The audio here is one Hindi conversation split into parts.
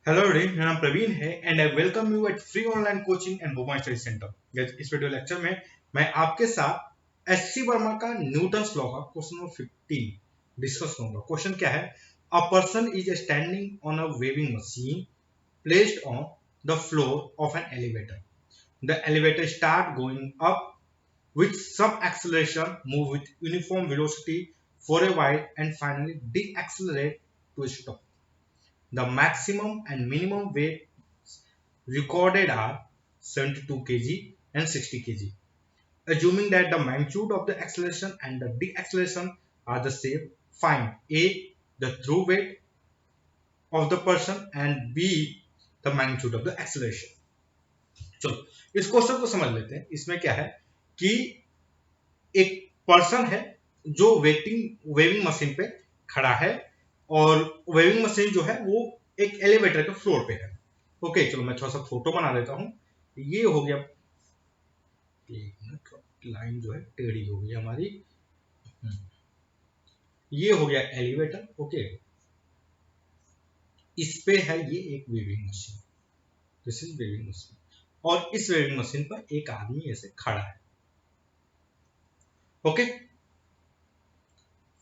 हेलो मेरा नाम प्रवीण है and I welcome you at free online coaching and women study centre. इस वीडियो लेक्चर में मैं आपके साथ एससी वर्मा का न्यूटन्स लॉ का क्वेश्चन नंबर 15 डिस्कस करूंगा। क्वेश्चन क्या है? A person is standing on a weighing machine placed on the floor of an elevator. The elevator start going up with some acceleration, move with uniform velocity for a while and finally deaccelerate to a stop. The maximum and minimum weight recorded are 72 kg and 60 kg. Assuming that the magnitude of the acceleration and the deceleration are the same, find A the true weight of the person and B the magnitude of the acceleration. चलो इस क्वेश्चन को समझ लेते हैं। इसमें क्या है कि एक पर्सन है जो वेविंग मशीन पे खड़ा है और वेविंग मशीन जो है वो एक एलिवेटर के फ्लोर पे है। ओके, चलो मैं थोड़ा सा फोटो बना देता हूं। ये हो गया, एक मिनट, लाइन जो है टेढ़ी हो गई हमारी। ये हो गया एलिवेटर। ओके, इस पे है ये एक weighing machine, this is weighing machine, और इस वेविंग मशीन पर एक आदमी ऐसे खड़ा है। ओके,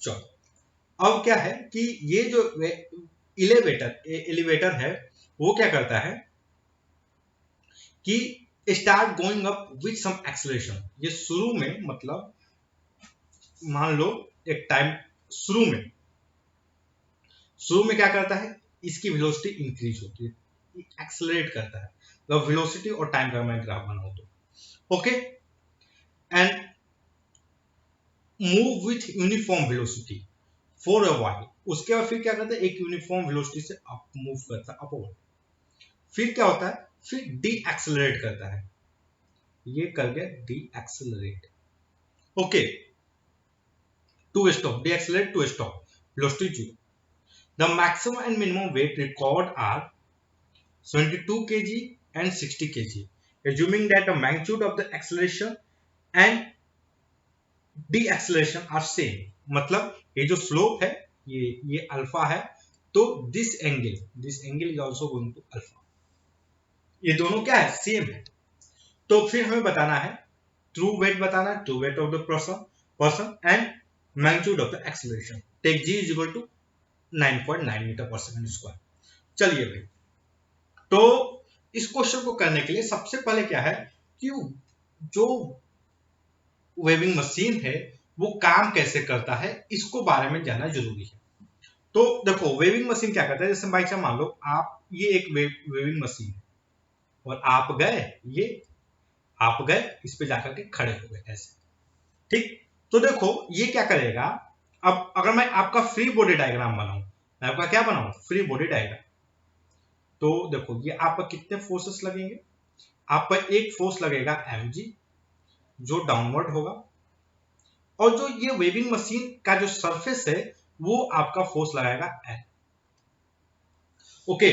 चलो अब क्या है कि ये जो एलिवेटर है वो क्या करता है कि start going up with some acceleration. ये शुरू में, मतलब मान लो एक टाइम शुरू में क्या करता है, इसकी वेलोसिटी इंक्रीज होती है, एक्सेलरेट करता है। तो वेलोसिटी और टाइम का मैं ग्राफ बनाऊं तो okay, and move with uniform velocity for a while. उसके बाद फिर क्या करता है, एक यूनिफॉर्म वेलोसिटी से अप मूव करता है अपवर्ड। फिर क्या होता है, फिर डी एक्सेलरेट करता है। ये कर गया decelerate. Okay, to stop, decelerate to stop, velocity zero. The maximum and minimum weight record are 72 kg and 60 kg, assuming that the magnitude of the acceleration and deceleration are same। मतलब ये जो स्लोप है ये अल्फा है, तो this angle is also going to alpha. ये दोनों क्या है, सेम है। तो फिर हमें बताना है ट्रू वेट, बताना है true weight of the person and magnitude of the acceleration. Take G is equal to 9.9 metre per second square. चलिए भाई, तो इस क्वेश्चन को करने के लिए सबसे पहले क्या है कि जो वेविंग मशीन है वो काम कैसे करता है, इसको बारे में जानना जरूरी है। तो देखो वेविंग मशीन क्या करता है, जैसे भाई साहब मान लो आप, ये एक वेविंग मशीन है और आप गए इस पे जाकर के खड़े हो गए ऐसे, ठीक। तो देखो ये क्या करेगा, अब अगर मैं आपका फ्री बॉडी डायग्राम बनाऊं, मैं आपका क्या बनाऊं, फ्री बॉडी डायग्राम। तो देखो ये आप पर कितने फोर्सेस लगेंगे, आप पर एक फोर्स लगेगा mg जो डाउनवर्ड होगा, और जो ये वेविंग मशीन का जो सरफेस है वो आपका फोर्स लगाएगा N। ओके,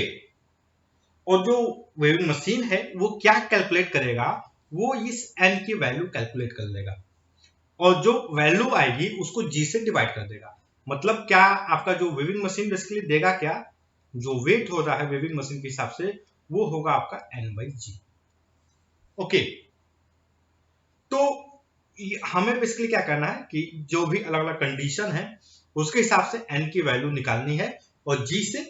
और जो वेविंग मशीन है वो क्या कैलकुलेट करेगा, वो इस N की वैल्यू कैलकुलेट कर लेगा और जो वैल्यू आएगी उसको G से डिवाइड कर देगा। मतलब क्या, आपका जो वेविंग मशीन बेसिकली देगा क्या, जो वेट हो रहा है वेविंग मशीन के हिसाब से वो होगा आपका N/G। ओके, तो हमें बेसिकली क्या करना है कि जो भी अलग अलग कंडीशन है उसके हिसाब से N की वैल्यू निकालनी है और G से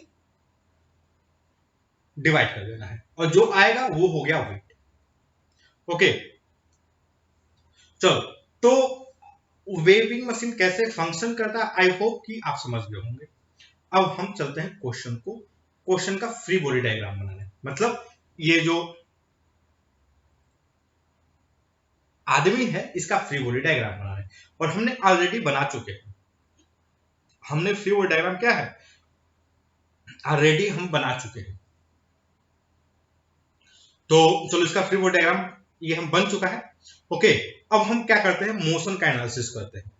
डिवाइड कर देना है, और जो आएगा वो हो गया वेट। ओके, चलो, तो वेविंग मशीन कैसे फंक्शन करता है आई होप कि आप समझ गए होंगे। अब हम चलते हैं क्वेश्चन का फ्री बॉडी डायग्राम बनाने। मतलब ये जो आदमी है इसका फ्री बॉडी डायग्राम बनाना है, और हमने ऑलरेडी बना चुके हैं। हमने फ्री बॉडी डायग्राम क्या है ऑलरेडी हम बना चुके हैं। तो चलो इसका फ्री बॉडी डायग्राम ये हम बन चुका है। ओके, अब हम क्या करते हैं, मोशन का एनालिसिस करते हैं।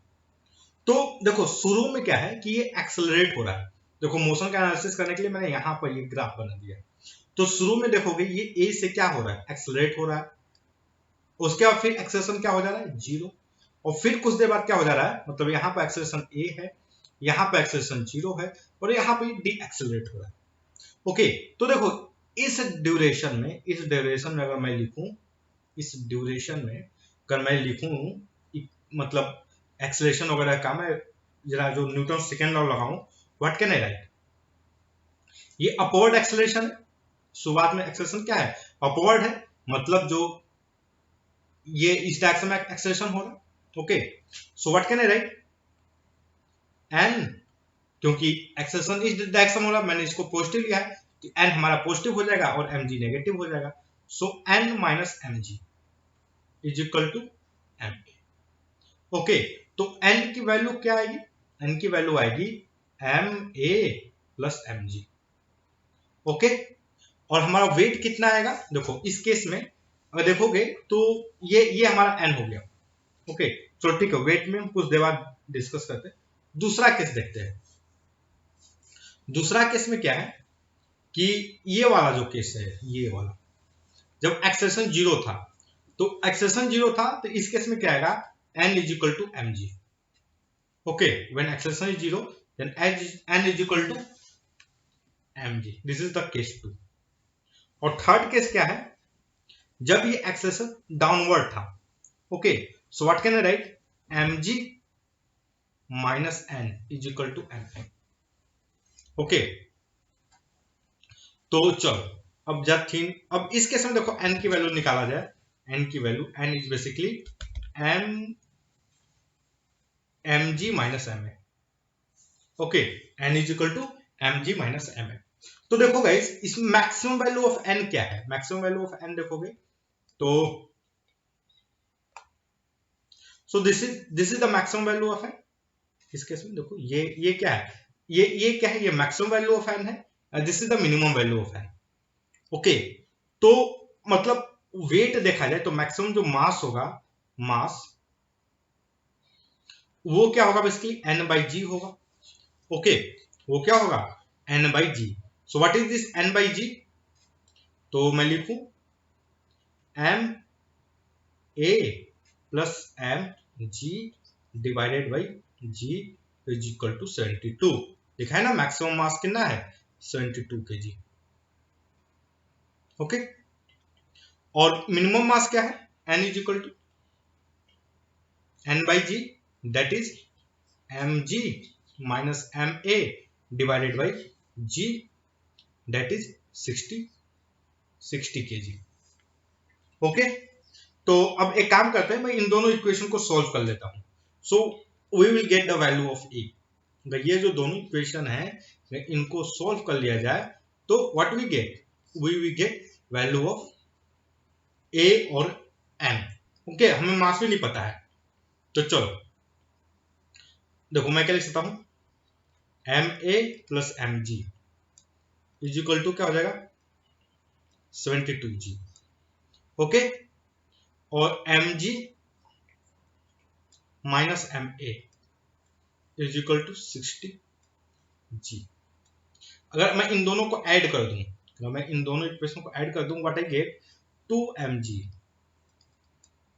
तो देखो शुरू में क्या है कि ये एक्सेलरेट हो रहा है। देखो मोशन का एनालिसिस करने के लिए मैंने यहां पर ये ग्राफ बना दिया है। तो शुरू में देखोगे ये ए से क्या हो रहा है, एक्सेलरेट हो रहा है। उसके बाद फिर एक्सेलरेशन क्या हो जा रहा है, जीरो। और फिर कुछ देर बाद क्या हो जा रहा है, मतलब यहाँ पर एक्सेलरेशन ए है, यहाँ पर एक्सेलरेशन जीरो है, और यहाँ पे डी एक्सेलरेट हो रहा है। ओके, तो देखो इस ड्यूरेशन में अगर मैं लिखूं, इस ड्यूरेशन में अगर मैं लिखूं मतलब एक्सेलरेशन वगैरह का, मैं जरा जो न्यूटन सेकेंड लॉ लगाऊं, व्हाट कैन आई राइट? ये अपवर्ड एक्सेलरेशन है। शुरुआत में एक्सेलरेशन क्या है? अपवर्ड है, मतलब जो ये इस डायरेक्शन में एक्सेलरेशन हो रहा है। Okay, so what can I write? N, क्योंकि एक्सेलरेशन इस डायरेक्शन हो रहा है, मैंने इसको पॉजिटिव लिया है, तो एन हमारा पॉजिटिव हो जाएगा और एम जी नेगेटिव हो जाएगा। So N minus m ji is equal to M A. Okay, तो एन की वैल्यू क्या आएगी? एन की वैल्यू आएगी एम ए प्लस एम जी। ओके, और हमारा वेट कितना आएगा? देखो इस केस में अगर देखोगे तो ये हमारा एन हो गया। ओके, चलो ठीक है, वेट में हम कुछ देर बाद डिस्कस करते हैं। दूसरा केस देखते हैं। दूसरा केस में क्या है कि ये वाला जो केस है, ये वाला जब एक्सेलरेशन जीरो था, तो एक्सेलरेशन जीरो था तो इस केस में क्या आएगा? N is equal to M ji. Okay, when acceleration is zero then N is equal to M G. This is the case two. और थर्ड केस क्या है? जब ये एक्सेलरेशन डाउनवर्ड था। Okay, so what can I write? M G minus N is equal to M N. Okay, तो चलो अब इस केस में देखो एन की वैल्यू निकाला जाए। एन की value, N is basically M G minus M A. Okay, N is equal to M G minus M A. तो देखो गाइस, इसमें मैक्सिमम वैल्यू ऑफ एन क्या है? मैक्सिमम वैल्यू ऑफ एन देखोगे तो so this is the maximum value of N. इस केस में देखो ये क्या है? ये क्या है? ये मैक्सिमम वैल्यू ऑफ एन है। This is the minimum value of N. Okay, तो मतलब वेट देखा जाए तो मैक्सिमम जो मास होगा, मास वो क्या होगा? बेसिकली एन बाई जी होगा। ओके, वो क्या होगा? N by g. So what is this N by g? तो मैं लिखूं m A plus M g divided by g is equal to 72। लिखा है ना, मैक्सिमम मास कितना है? 72 kg। ओके, और मिनिमम मास क्या है? N is equal to N by G, that is M G minus M A divided by G, that is 60 kg। Okay, तो अब एक काम करते हैं, मैं इन दोनों इक्वेशन को सॉल्व कर लेता हूं। So we will get the value of a. अगर ये जो दोनों इक्वेशन है इनको सॉल्व कर लिया जाए तो what we will get value of a और एम। ओके, हमें मास भी नहीं पता है, तो चलो देखो मैं क्या लिख सकता हूं? M A plus M G is equal to क्या हो जाएगा? 72 जी। ओके, और M G minus M A is equal to 60 G. अगर मैं इन दोनों को ऐड कर दूं, अगर मैं इन दोनों इक्वेशन को ऐड कर दूं, what I get? 2 m ji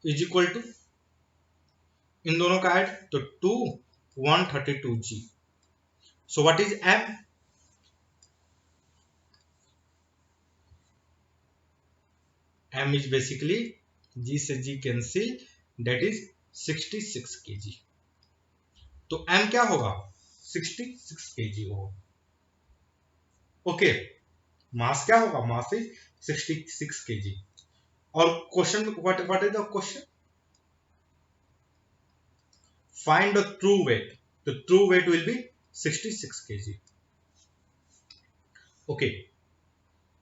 is equal to, इन दोनों का ऐड तो 2 132 g. So what is m? M is basically g से g cancel, that is 66 kg। तो एम क्या होगा? 66 kg होगा। ओके, मास क्या होगा? Mass is 66 kg। और question what is the question? Find the true weight. The true weight will be 66 kg। Okay,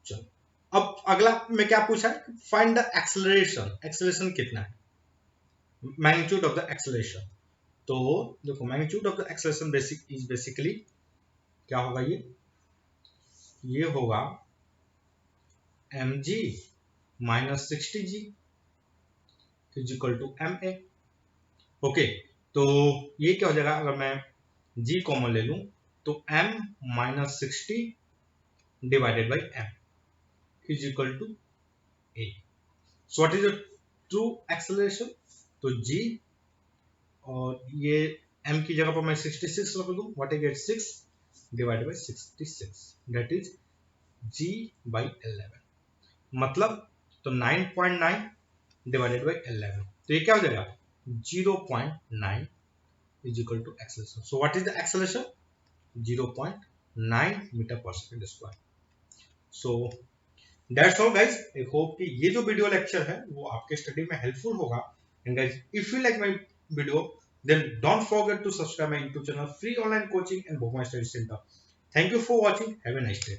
चलो अब अगला में क्या पूछा है? Find the acceleration. एक्सेलरेशन कितना है? Magnitude of the acceleration. तो देखो magnitude of the acceleration basically क्या होगा? ये होगा M G minus 60 G is equal to M A. Okay, तो ये क्या हो जाएगा? अगर मैं जी कॉमन ले लूं तो m minus 60 divided by m is equal to a। So what is the true acceleration? तो g, और ये m की जगह पर मैं 66 रख दूं, what I gate? 6 divided by 66, that is g by 11, मतलब तो 9.9 डिवाइडेड बाई 11, तो ये क्या हो जाएगा 0.9 is equal to acceleration. So what is the acceleration 0.9 metre per second square. So that's all guys. I hope कि ये जो वीडियो लेक्चर है वो आपके स्टडी में हेल्पफुल होगा. And guys if you like my video then don't forget to subscribe my YouTube channel free online coaching and Bhuma Study Center. Thank you for watching. Have a nice day.